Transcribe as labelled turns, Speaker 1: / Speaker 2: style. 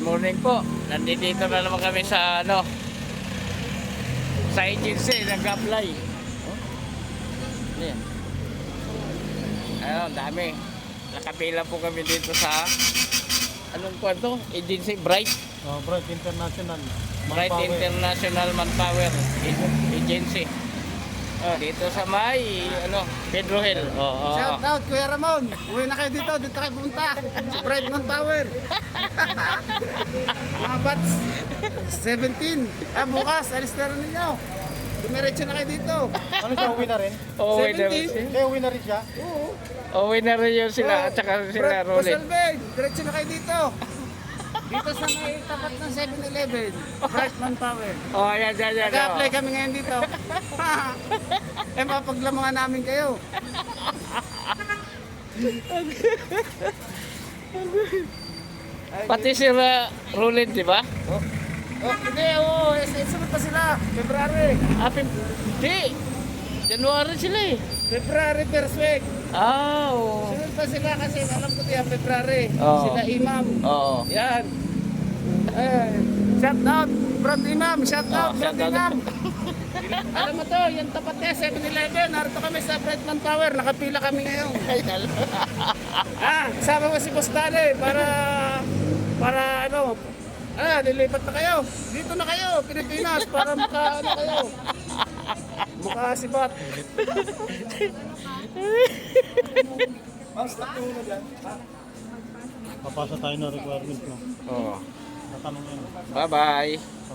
Speaker 1: morning po. Nandito na naman kami sa sa agency, nag-apply. Oh. Yan. Ayun, dami. Nakapila po kami dito sa anong kwarto? Agency, Bright.
Speaker 2: Oh, Bright International.
Speaker 1: Bright
Speaker 2: Manpower.
Speaker 1: International Manpower Agency. Dito sa may Pedro Hill.
Speaker 3: Shout out Kuya Ramon. Uwi na kayo dito kayo pumunta. Sa Bright Manpower. Mga bats 17. Bukas, alis na rin ninyo. Dumiretso na kayo dito.
Speaker 2: Ano siya, uwi na rin?
Speaker 1: Uwi na rin
Speaker 3: 17.
Speaker 1: siya.
Speaker 2: Kaya uwi na rin siya?
Speaker 3: Oo.
Speaker 1: Uwi na rin yun sila at saka sila Rolin.
Speaker 3: Pasalbeg, diretso na kayo dito. Dito sa may tapat ng 7-Eleven. Bright Manpower.
Speaker 1: Yan.
Speaker 3: Nag-apply kami ngayon dito. Mapaglamangan namin kayo.
Speaker 1: Pati sila Rolin, di ba?
Speaker 3: Hindi, oo. Sunod pa sila. February.
Speaker 1: Di. January sila eh.
Speaker 3: February first week.
Speaker 1: Oo.
Speaker 3: Sunod pa sila kasi alam ko diyan February.
Speaker 1: Oo.
Speaker 3: Sila Imam.
Speaker 1: Oo.
Speaker 3: Yan. Shout out, Bro Imam. Shout out, Bro
Speaker 1: shout out.
Speaker 3: Imam. Alam mo to, yung tapat niya, 7-Eleven. Narito kami sa Bright Manpower. Nakapila kami ngayon. Sama mo si Postale para lilipat na kayo. Dito na kayo, Pilipinas, para kayo. Mukha sibat.
Speaker 2: Papasa tayo ng requirement mo.
Speaker 1: Oo.
Speaker 2: Tatanong yan.
Speaker 1: Bye-bye.